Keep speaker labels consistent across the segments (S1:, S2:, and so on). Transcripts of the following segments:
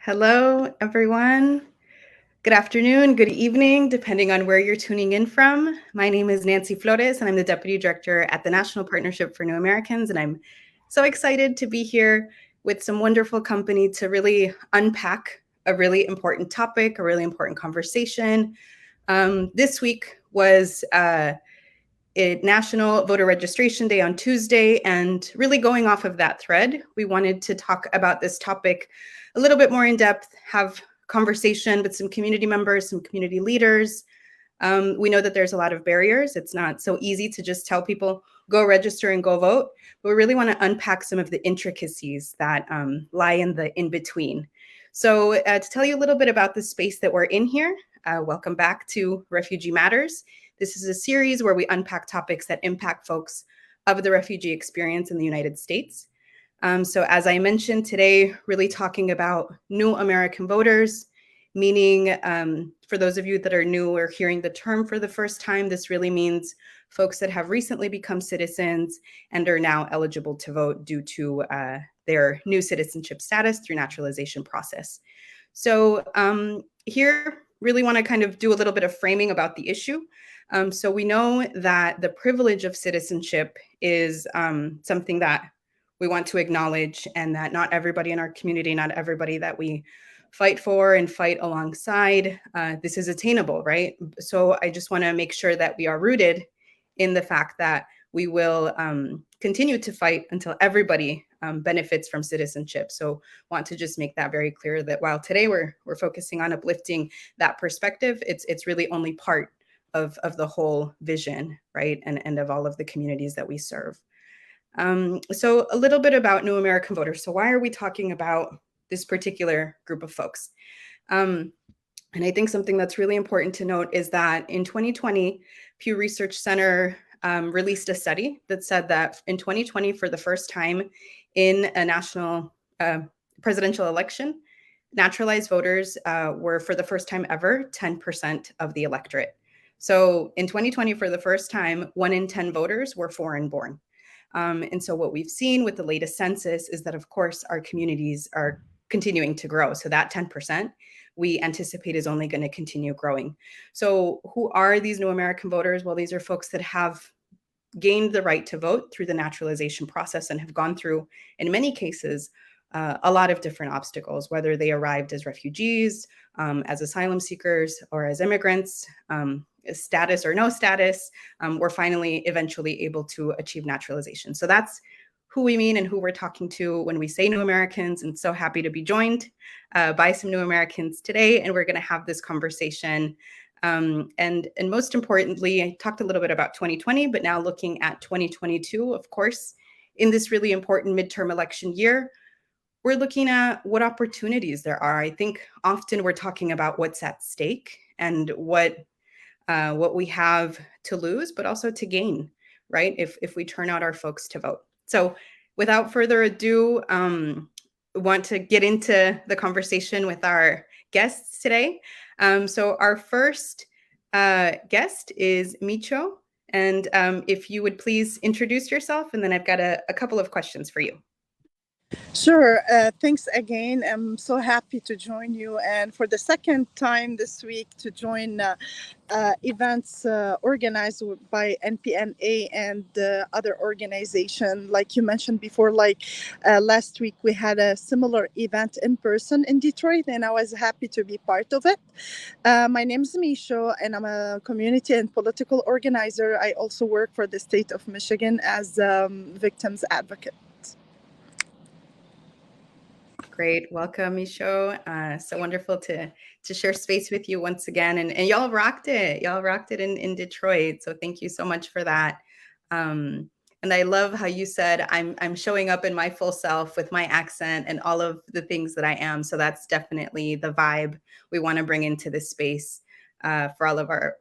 S1: Hello, everyone. Good afternoon, good evening, depending on where you're tuning in from. My name is Nancy Flores, and I'm the Deputy Director at the National Partnership for New Americans. And I'm so excited to be here with some wonderful company to really unpack a really important topic, a really important conversation. This week was National Voter Registration Day on Tuesday, and really going off of that thread, we wanted to talk about this topic a little bit more in depth, have conversation with some community members, some community leaders. We know that there's a lot of barriers. It's not so easy to just tell people, go register and go vote, but we really want to unpack some of the intricacies that lie in the in-between. So to tell you a little bit about the space that we're in here, welcome back to Refugee Matters. This is a series where we unpack topics that impact folks of the refugee experience in the United States. So as I mentioned today, really talking about new American voters, meaning for those of you that are new or hearing the term for the first time, this really means folks that have recently become citizens and are now eligible to vote due to their new citizenship status through naturalization process. So here, really want to kind of do a little bit of framing about the issue. So we know that the privilege of citizenship is something that we want to acknowledge, and that not everybody in our community, not everybody that we fight for and fight alongside, this is attainable, right? So I just want to make sure that we are rooted in the fact that we will continue to fight until everybody benefits from citizenship. So want to just make that very clear that while today we're focusing on uplifting that perspective, it's really only part of the whole vision, right? And of all of the communities that we serve. So a little bit about new American voters. So why are we talking about this particular group of folks? And I think something that's really important to note is that in 2020, Pew Research Center released a study that said that in 2020, for the first time in a national presidential election, naturalized voters were, for the first time ever, 10% of the electorate. So in 2020, for the first time, 1 in 10 voters were foreign born. And so what we've seen with the latest census is that, of course, our communities are continuing to grow. So that 10% we anticipate is only going to continue growing. So who are these new American voters? Well, these are folks that have gained the right to vote through the naturalization process and have gone through, in many cases, a lot of different obstacles, whether they arrived as refugees, as asylum seekers, or as immigrants, status or no status, we're finally eventually able to achieve naturalization. So that's who we mean and who we're talking to when we say new Americans, and so happy to be joined by some new Americans today. And we're going to have this conversation. And most importantly, I talked a little bit about 2020, but now looking at 2022, of course, in this really important midterm election year, we're looking at what opportunities there are. I think often we're talking about what's at stake and what we have to lose, but also to gain, right? If we turn out our folks to vote. So without further ado, want to get into the conversation with our guests today. So our first guest is Micho. And if you would please introduce yourself, and then I've got a couple of questions for you.
S2: Sure. Thanks again. I'm so happy to join you, and for the second time this week to join events organized by NPNA and other organization. Like you mentioned before, like last week we had a similar event in person in Detroit, and I was happy to be part of it. My name is Misho, and I'm a community and political organizer. I also work for the state of Michigan as victims advocate.
S1: Great. Welcome, Misho. So wonderful to share space with you once again. And y'all rocked it. Y'all rocked it in Detroit. So thank you so much for that. And I love how you said, I'm showing up in my full self with my accent and all of the things that I am. So that's definitely the vibe we want to bring into this space for all of our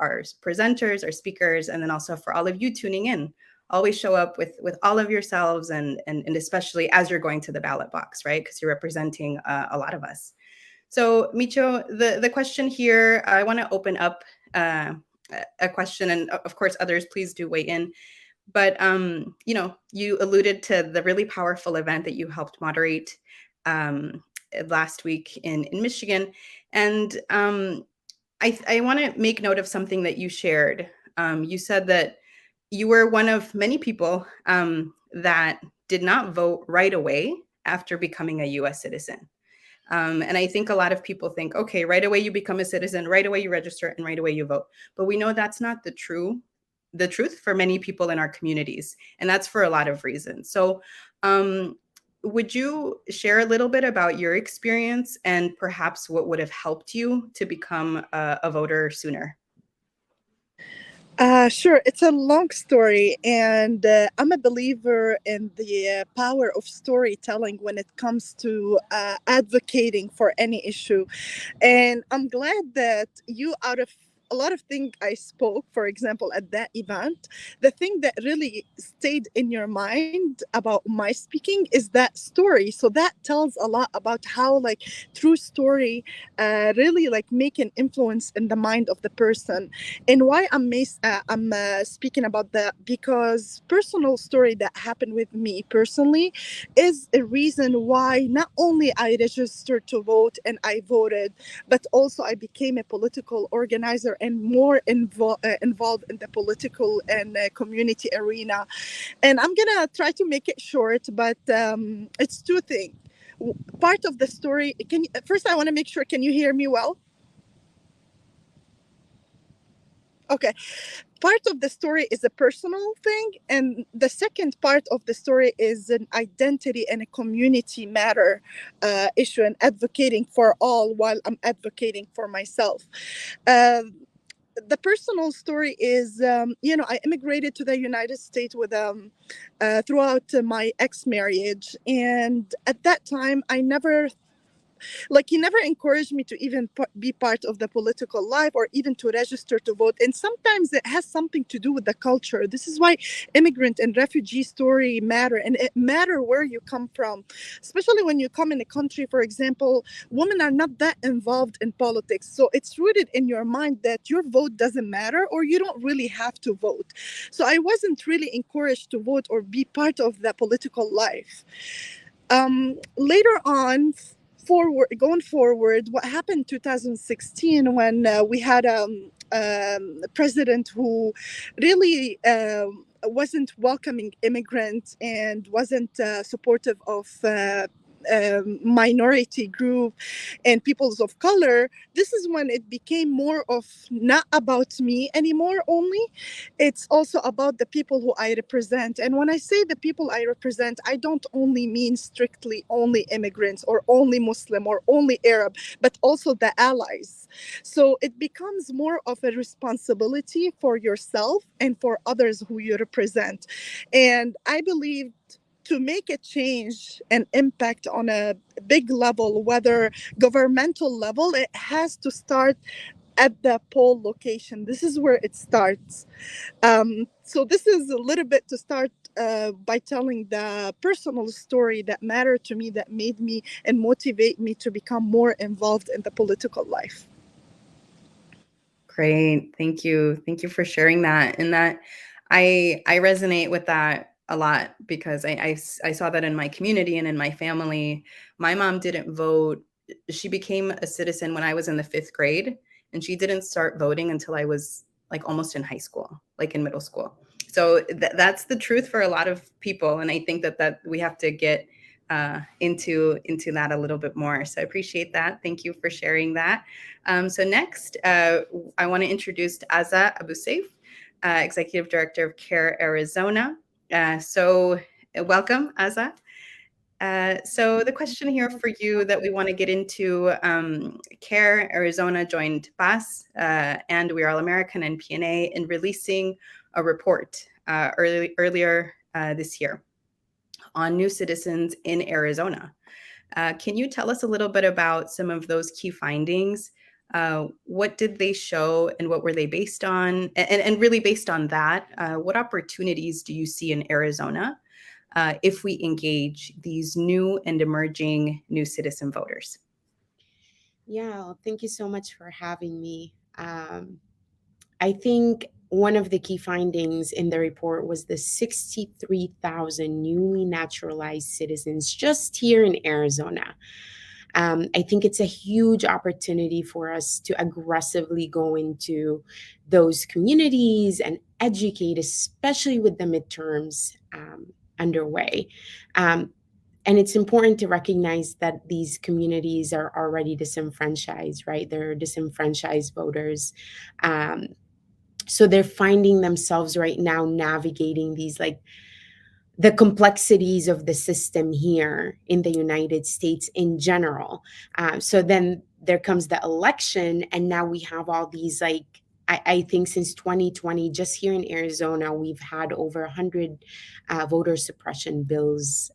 S1: presenters, our speakers, and then also for all of you tuning in. Always show up with all of yourselves, and especially as you're going to the ballot box, right? Because you're representing a lot of us. So Micho, the question here, I want to open up a question, and of course others, please do weigh in. But you alluded to the really powerful event that you helped moderate last week in Michigan. And I want to make note of something that you shared. You said that you were one of many people that did not vote right away after becoming a US citizen. And I think a lot of people think, okay, right away you become a citizen, right away you register, and right away you vote. But we know that's not the truth for many people in our communities, and that's for a lot of reasons. So, would you share a little bit about your experience and perhaps what would have helped you to become a voter sooner?
S2: Sure. It's a long story, and I'm a believer in the power of storytelling when it comes to advocating for any issue. And I'm glad that you, out of a lot of things I spoke, for example, at that event, the thing that really stayed in your mind about my speaking is that story. So that tells a lot about how, like, true story really like make an influence in the mind of the person. And why I'm speaking about that, because personal story that happened with me personally is a reason why not only I registered to vote and I voted, but also I became a political organizer and more involved in the political and community arena. And I'm gonna try to make it short, but it's two things. Part of the story. First, I want to make sure. Can you hear me well? Okay. Part of the story is a personal thing, and the second part of the story is an identity and a community matter issue, and advocating for all while I'm advocating for myself. The personal story is, I immigrated to the United States with throughout my ex marriage, and at that time I never, like, he never encouraged me to even be part of the political life or even to register to vote. And sometimes it has something to do with the culture. This is why immigrant and refugee story matter, and it matter where you come from, especially when you come in a country, for example, women are not that involved in politics, so it's rooted in your mind that your vote doesn't matter or you don't really have to vote. So I wasn't really encouraged to vote or be part of the political life. Later on, going forward, what happened in 2016 when we had a president who really wasn't welcoming immigrants and wasn't supportive of minority group and peoples of color. This is when it became more of not about me anymore only. It's also about the people who I represent. And when I say the people I represent, I don't only mean strictly only immigrants or only Muslim or only Arab, but also the allies. So it becomes more of a responsibility for yourself and for others who you represent. And I believe to make a change and impact on a big level, whether governmental level, it has to start at the poll location. This is where it starts. So this is a little bit to start by telling the personal story that mattered to me, that made me and motivate me to become more involved in the political life.
S1: Great. Thank you. Thank you for sharing that. And that I resonate with that a lot because I saw that in my community and in my family. My mom didn't vote. She became a citizen when I was in the 5th grade, and she didn't start voting until I was like almost in high school, like in middle school. So that's the truth for a lot of people. And I think that we have to get into that a little bit more. So I appreciate that. Thank you for sharing that. So next, I want to introduce Azza Abu Saif, Executive Director of CARE Arizona. Welcome, Azza. So the question here for you that we want to get into, CARE Arizona joined PAS and We Are All American and PNA in releasing a report earlier this year on new citizens in Arizona. Can you tell us a little bit about some of those key findings? What did they show and what were they based on? And really based on that, what opportunities do you see in Arizona if we engage these new and emerging new citizen voters?
S3: Yeah, well, thank you so much for having me. I think one of the key findings in the report was the 63,000 newly naturalized citizens just here in Arizona. I think it's a huge opportunity for us to aggressively go into those communities and educate, especially with the midterms underway. And it's important to recognize that these communities are already disenfranchised, right? They're disenfranchised voters. So they're finding themselves right now navigating these, like, the complexities of the system here in the United States in general. So then there comes the election, and now we have all these, like, I think since 2020, just here in Arizona, we've had over 100 voter suppression bills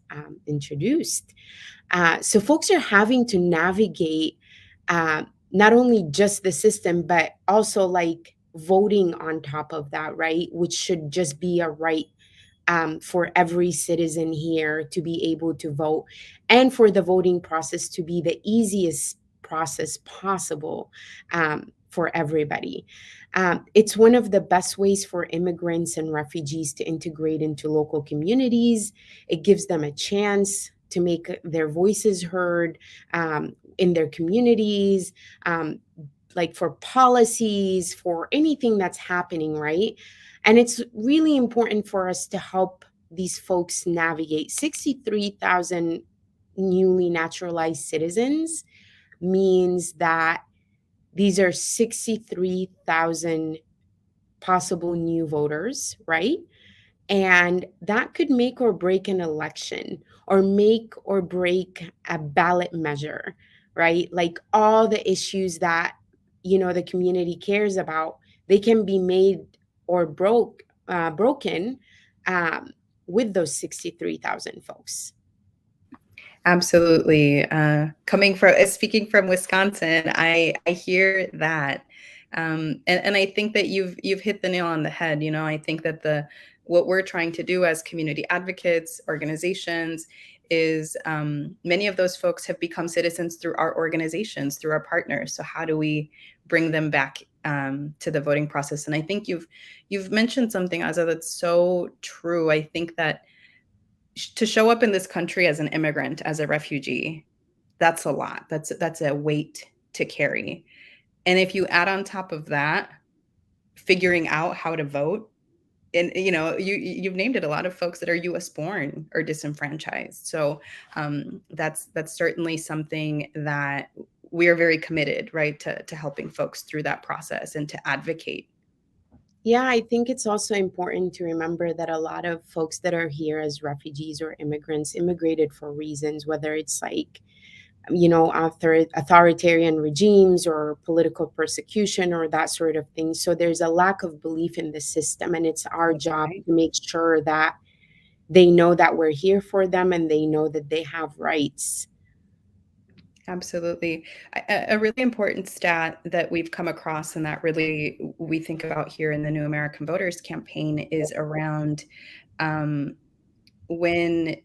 S3: introduced. So folks are having to navigate not only just the system, but also like voting on top of that, right? Which should just be a right for every citizen here to be able to vote, and for the voting process to be the easiest process possible for everybody. It's one of the best ways for immigrants and refugees to integrate into local communities. It gives them a chance to make their voices heard in their communities, like for policies, for anything that's happening, right? And it's really important for us to help these folks navigate. 63,000 newly naturalized citizens means that these are 63,000 possible new voters, right? And that could make or break an election, or make or break a ballot measure, right? Like all the issues that, the community cares about, they can be made or broken um, with those 63,000 folks.
S1: Absolutely. Speaking from Wisconsin, I hear that, and I think that you've hit the nail on the head. I think that what we're trying to do as community advocates, organizations, is many of those folks have become citizens through our organizations, through our partners. So how do we bring them back to the voting process? And I think you've mentioned something, Azza, that's so true. I think that to show up in this country as an immigrant, as a refugee, that's a lot. That's a weight to carry. And if you add on top of that, figuring out how to vote, and you've named it, a lot of folks that are US born are disenfranchised. So that's certainly something that we are very committed, right, to helping folks through that process and to advocate.
S3: Yeah, I think it's also important to remember that a lot of folks that are here as refugees or immigrants immigrated for reasons, whether it's like, authoritarian regimes or political persecution or that sort of thing. So there's a lack of belief in the system, and it's our job
S1: Right.
S3: to make sure that they know that we're here for them and they know that they have rights.
S1: Absolutely. A really important stat that we've come across, and that really we think about here in the New American Voters campaign, is around when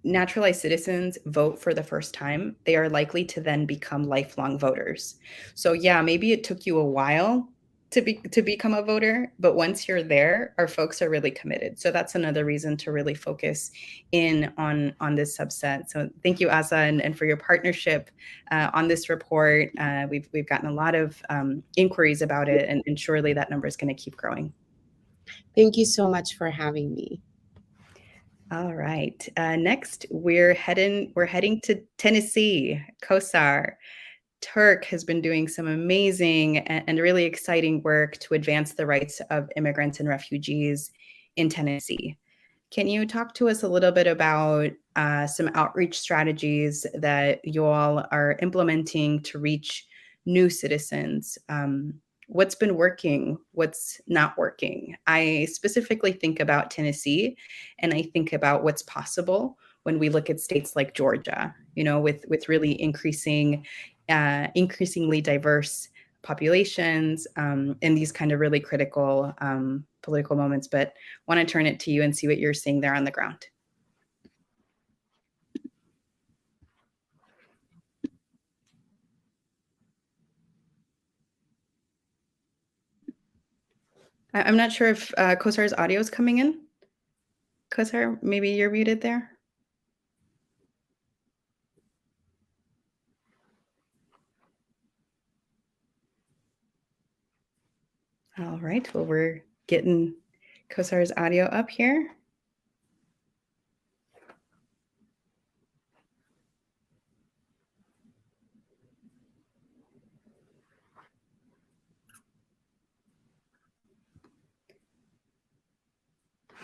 S1: naturalized citizens vote for the first time, they are likely to then become lifelong voters. So yeah, maybe it took you a while to become a voter, but once you're there, our folks are really committed. So that's another reason to really focus in on this subset. So thank you, Asa, and for your partnership on this report. We've gotten a lot of inquiries about it, and surely that number is going to keep growing.
S3: Thank you so much for having me.
S1: All right. Next, we're heading to Tennessee. Kosar Turk has been doing some amazing and really exciting work to advance the rights of immigrants and refugees in Tennessee. Can you talk to us a little bit about some outreach strategies that you all are implementing to reach new citizens? What's been working? What's not working? I specifically think about Tennessee, and I think about what's possible when we look at states like Georgia, with really increasingly diverse populations in these kind of really critical political moments. But want to turn it to you and see what you're seeing there on the ground. I'm not sure if Kosar's audio is coming in. Kosar, maybe you're muted there. right, well, we're getting Kosar's audio up here.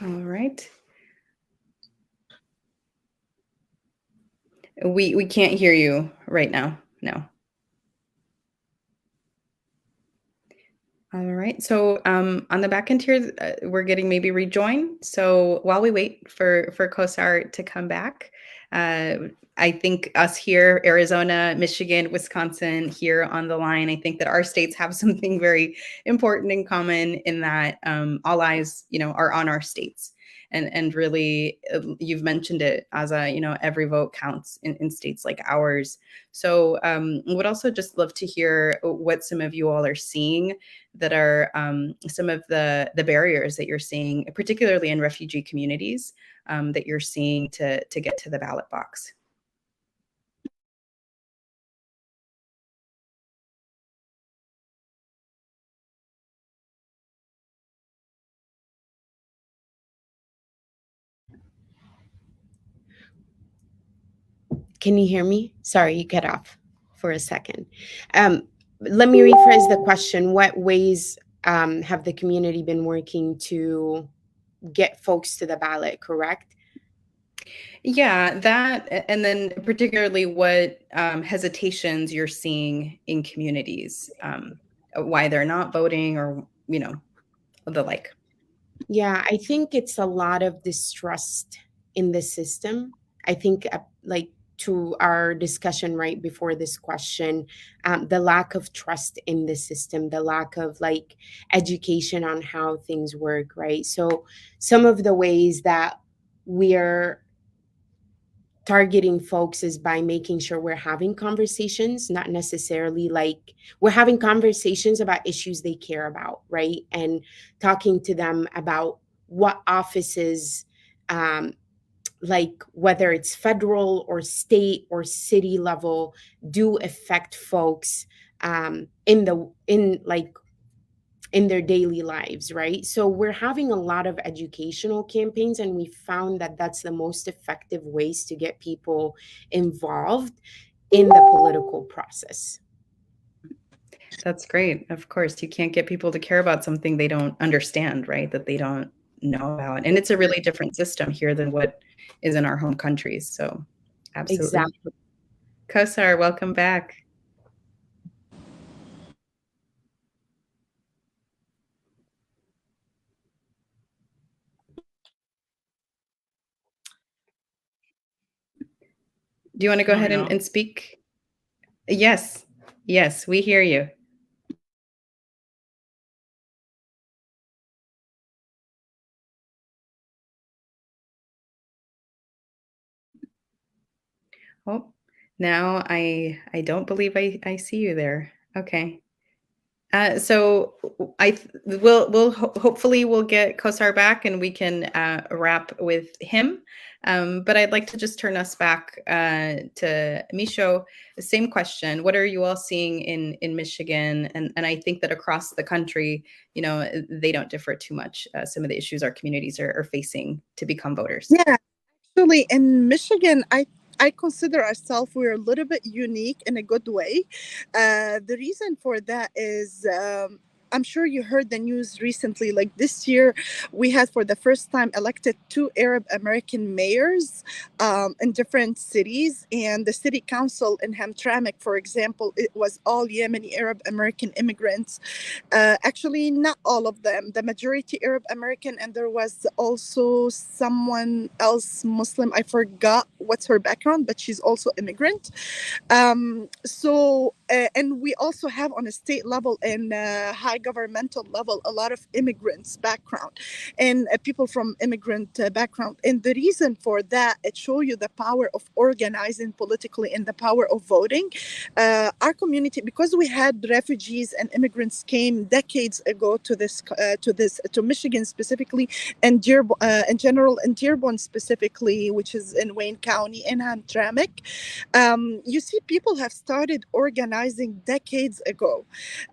S1: All right. We can't hear you right now. No. All right. So on the back end here, we're getting maybe rejoin. So while we wait for Kosar to come back, I think us here, Arizona, Michigan, Wisconsin, here on the line, I think that our states have something very important in common in that all eyes, are on our states. And really, you've mentioned it, as every vote counts in states like ours. So would also just love to hear what some of you all are seeing that are some of the barriers that you're seeing, particularly in refugee communities, that you're seeing to get to the ballot box.
S3: Can you hear me? Sorry, you cut off for a second. Let me rephrase the question. What ways have the community been working to get folks to the ballot, correct?
S1: Yeah, that, and then particularly what hesitations you're seeing in communities, why they're not voting, or the like.
S3: Yeah, I think it's a lot of distrust in the system. I think, like, to our discussion right before this question, the lack of trust in the system, the lack of like education on how things work, right? So, some of the ways that we are targeting folks is by making sure we're having conversations, not necessarily like we're having conversations about issues they care about, right? And talking to them about what offices, like whether it's federal or state or city level, do affect folks in their daily lives, right? So we're having a lot of educational campaigns, and we found that that's the most effective ways to get people involved in the political process.
S1: That's great. Of course, you can't get people to care about something they don't understand, right? That they don't know about. And it's a really different system here than what is in our home countries. So absolutely.
S3: Exactly.
S1: Kosar, welcome back. Do you want to go ahead and speak? Yes. Yes, we hear you. Oh, now I don't believe I see you there. Okay. So we'll hopefully we'll get Kosar back and we can wrap with him. But I'd like to just turn us back to Misho. The same question: what are you all seeing in Michigan? And I think that across the country, they don't differ too much. Some of the issues our communities are facing to become voters.
S2: Yeah, actually, in Michigan, I consider ourselves we're a little bit unique in a good way. The reason for that is. I'm sure you heard the news recently. Like this year, we had for the first time elected two Arab American mayors in different cities. And the city council in Hamtramck, for example, it was all Yemeni Arab American immigrants. Actually, not all of them. The majority Arab American, and there was also someone else Muslim. I forgot what's her background, but she's also immigrant. And we also have on a state level and high governmental level a lot of immigrants background and people from immigrant background. And the reason for that, it shows you the power of organizing politically and the power of voting. Our community, because we had refugees and immigrants came decades ago to Michigan specifically, and Dearborn, in general, in Dearborn specifically, which is in Wayne County in Hamtramck. You see, people have started organizing decades ago,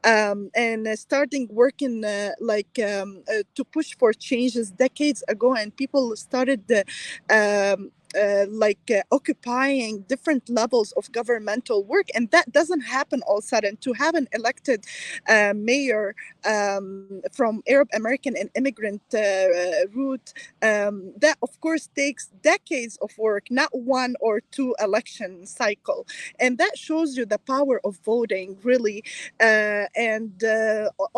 S2: and starting working to push for changes decades ago, and people started occupying different levels of governmental work, and that doesn't happen all of a sudden. To have an elected mayor from Arab American and immigrant root, that of course takes decades of work, not one or two election cycle, and that shows you the power of voting, really. And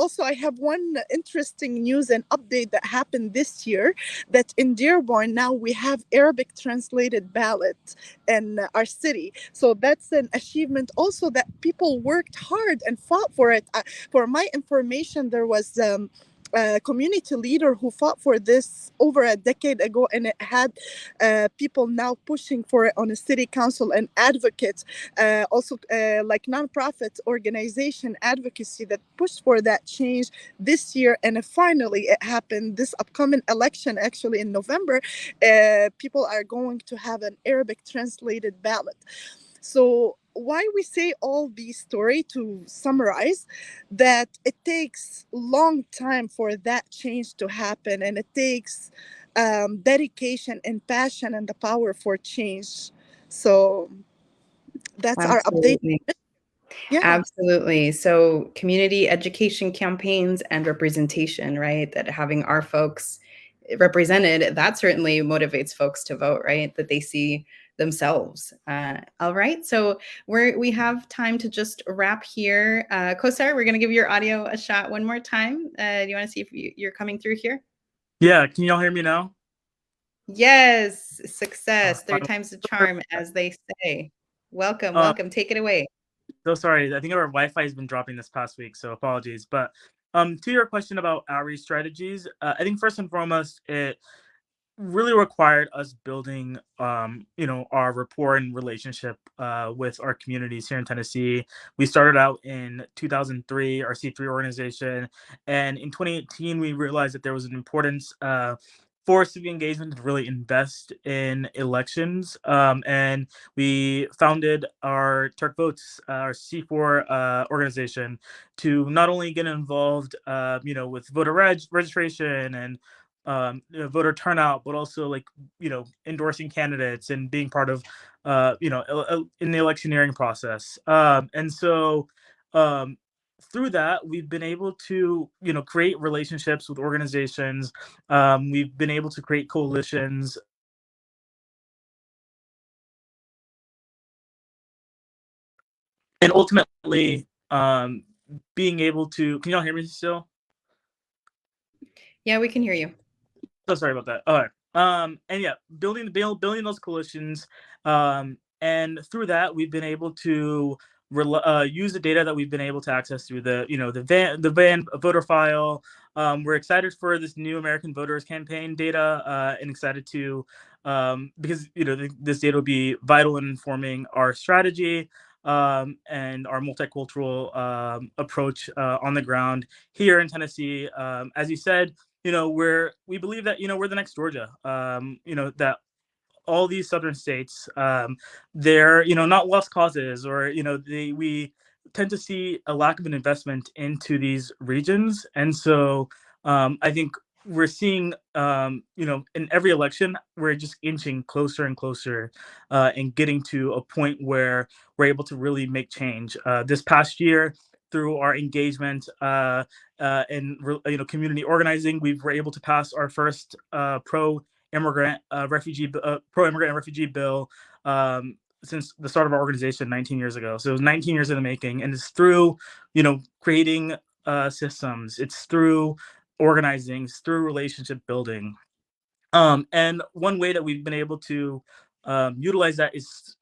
S2: Also, I have one interesting news and update that happened this year, that in Dearborn now we have Arabic translated ballot in our city. So that's an achievement also, that people worked hard and fought for it. For my information, there was a community leader who fought for this over a decade ago, and it had people now pushing for it on a city council, and advocates, also like nonprofit organization advocacy that pushed for that change this year. And finally it happened this upcoming election, actually in November. People are going to have an Arabic translated ballot. So why we say all these story, to summarize, that it takes long time for that change to happen, and it takes dedication and passion and the power for change. So that's our update.
S1: Absolutely.
S2: Yeah.
S1: Absolutely. So community education campaigns and representation, right? That having our folks represented, that certainly motivates folks to vote, right? That they see themselves. All right. So we have time to just wrap here. Kosar, we're going to give your audio a shot one more time. Do you want to see if you're coming through here?
S4: Yeah. Can y'all hear me now?
S1: Yes. Success. Third time's the charm, as they say. Welcome. Welcome. Take it away.
S4: So sorry, I think our Wi-Fi has been dropping this past week, so apologies. But to your question about outreach strategies, I think first and foremost, it really required us building our rapport and relationship with our communities here in Tennessee. We started out in 2003, our C3 organization, and in 2018 we realized that there was an importance for civic engagement to really invest in elections, and we founded our Turk Votes, our C4 organization, to not only get involved with voter registration and voter turnout, but also endorsing candidates and being part of in the electioneering process. And so through that, we've been able to create relationships with organizations. We've been able to create coalitions. And ultimately, being able to, can y'all hear me still?
S1: Yeah, we can hear you.
S4: So sorry about that. All right. And yeah, building those coalitions, and through that, we've been able to use the data that we've been able to access through the van voter file. We're excited for this new American Voters Campaign data, and excited to because this data will be vital in informing our strategy and our multicultural approach on the ground here in Tennessee. As you said, we believe that we're the next Georgia. That all these southern states, they're not lost causes, or we tend to see a lack of an investment into these regions, and so I think we're seeing in every election we're just inching closer and closer and getting to a point where we're able to really make change. This past year, through our engagement and community organizing, we were able to pass our first pro-immigrant and refugee bill since the start of our organization 19 years ago. So it was 19 years in the making, and it's through creating systems, it's through organizing, it's through relationship building. And one way that we've been able to utilize that is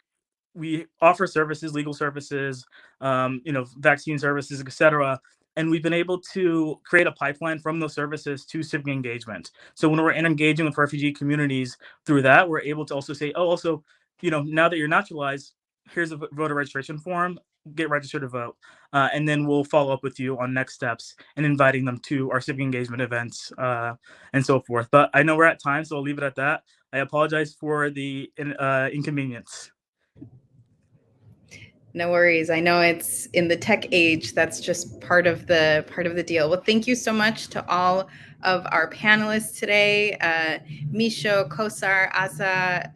S4: we offer services, legal services, vaccine services, etc. And we've been able to create a pipeline from those services to civic engagement. So when we're engaging with refugee communities through that, we're able to also say, oh, also, now that you're naturalized, here's a voter registration form, get registered to vote. And then we'll follow up with you on next steps and inviting them to our civic engagement events and so forth. But I know we're at time, so I'll leave it at that. I apologize for the inconvenience.
S1: No worries. I know it's in the tech age. That's just part of the deal. Well, thank you so much to all of our panelists today. Misho, Kosar, Asa,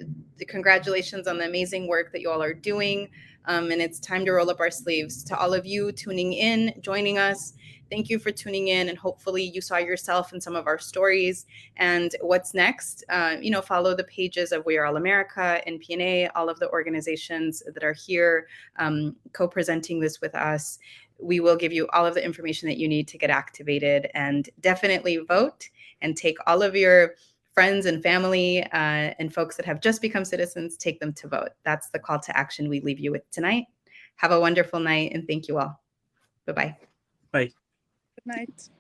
S1: congratulations on the amazing work that you all are doing. And it's time to roll up our sleeves. To all of you tuning in, joining us, thank you for tuning in, and hopefully you saw yourself in some of our stories. And what's next? Follow the pages of We Are All America, NPNA, all of the organizations that are here co-presenting this with us. We will give you all of the information that you need to get activated, and definitely vote and take all of your friends and family and folks that have just become citizens, take them to vote. That's the call to action we leave you with tonight. Have a wonderful night, and thank you all. Bye-bye.
S4: Bye.
S2: Good night.